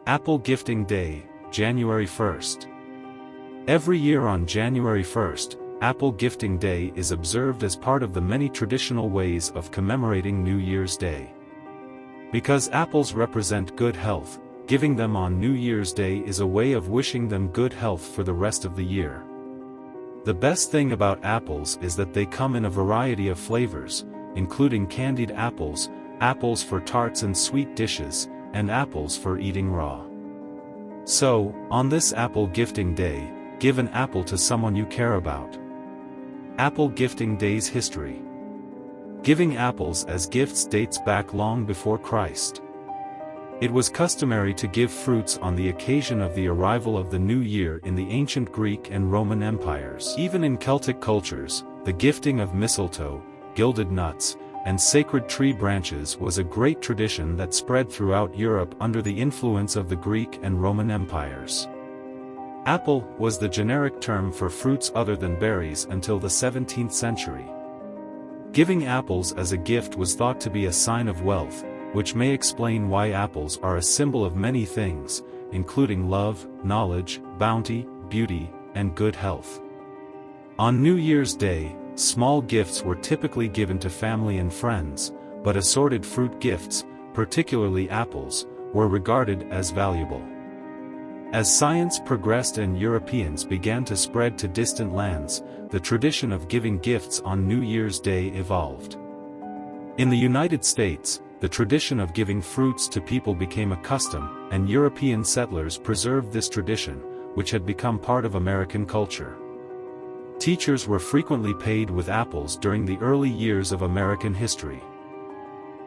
Apple Gifting Day, January 1st. Every year on January 1st, Apple Gifting Day is observed as part of the many traditional ways of commemorating New Year's Day. Because apples represent good health, giving them on New Year's Day is a way of wishing them good health for the rest of the year. The best thing about apples is that they come in a variety of flavors, including candied apples, apples for tarts and sweet dishes, and apples for eating raw. So, on this Apple Gifting Day, give an apple to someone you care about. Apple Gifting Day's history. Giving apples as gifts dates back long before Christ. It was customary to give fruits on the occasion of the arrival of the new year in the ancient Greek and Roman empires. Even in Celtic cultures, the gifting of mistletoe, gilded nuts, and sacred tree branches was a great tradition that spread throughout Europe under the influence of the Greek and Roman empires. Apple was the generic term for fruits other than berries until the 17th century. Giving apples as a gift was thought to be a sign of wealth, which may explain why apples are a symbol of many things, including love, knowledge, bounty, beauty, and good health. On New Year's Day, small gifts were typically given to family and friends, but assorted fruit gifts, particularly apples, were regarded as valuable. As science progressed and Europeans began to spread to distant lands, the tradition of giving gifts on New Year's Day evolved. In the United States, the tradition of giving fruits to people became a custom, and European settlers preserved this tradition, which had become part of American culture. Teachers were frequently paid with apples during the early years of American history.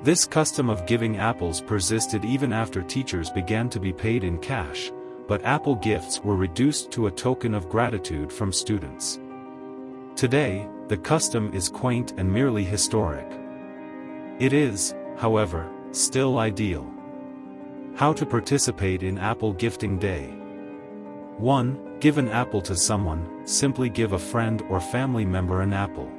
This custom of giving apples persisted even after teachers began to be paid in cash, but apple gifts were reduced to a token of gratitude from students. Today, the custom is quaint and merely historic. It is, however, still ideal. How to participate in Apple Gifting Day. 1. Give an apple to someone. Simply give a friend or family member an apple.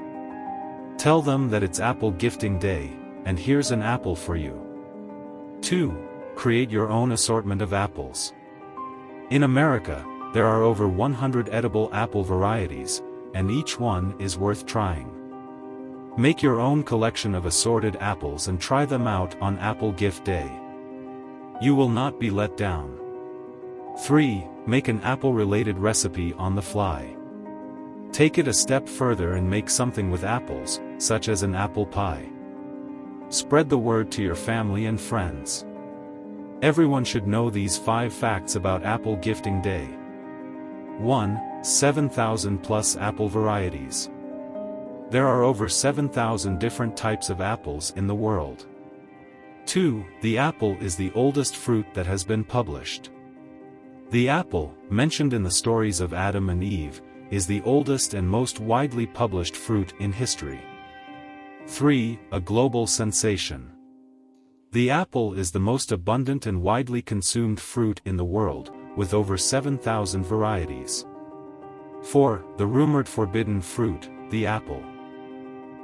Tell them that it's Apple Gifting Day, and here's an apple for you. 2. Create your own assortment of apples. In America, there are over 100 edible apple varieties, and each one is worth trying. Make your own collection of assorted apples and try them out on Apple Gift Day. You will not be let down. 3. Make an apple-related recipe on the fly. Take it a step further and make something with apples, such as an apple pie. Spread the word to your family and friends. Everyone should know these 5 facts about Apple Gifting Day. 1. 7,000 plus apple varieties. There are over 7,000 different types of apples in the world. 2. The apple is the oldest fruit that has been published. The apple, mentioned in the stories of Adam and Eve, is the oldest and most widely published fruit in history. 3. A global sensation. The apple is the most abundant and widely consumed fruit in the world, with over 7,000 varieties. 4. The rumored forbidden fruit, the apple.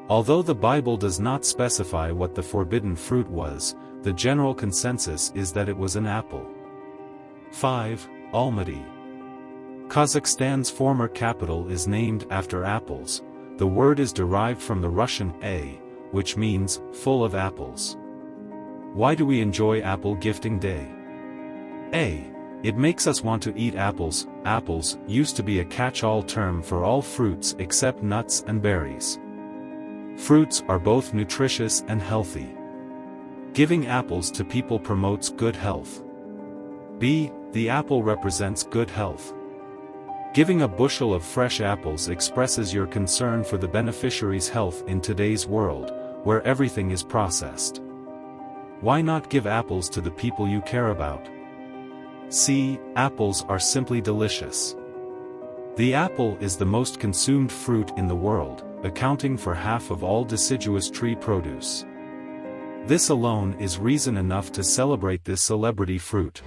Although the Bible does not specify what the forbidden fruit was, the general consensus is that it was an apple. 5. Almaty. Kazakhstan's former capital is named after apples. The word is derived from the Russian a, which means full of apples. Why do we enjoy Apple Gifting Day? A. It makes us want to eat apples. Apples used to be a catch-all term for all fruits except nuts and berries. Fruits are both nutritious and healthy. Giving apples to people promotes good health. B. The apple represents good health. Giving a bushel of fresh apples expresses your concern for the beneficiary's health in today's world, where everything is processed. Why not give apples to the people you care about? C. Apples are simply delicious. The apple is the most consumed fruit in the world, accounting for half of all deciduous tree produce. This alone is reason enough to celebrate this celebrity fruit.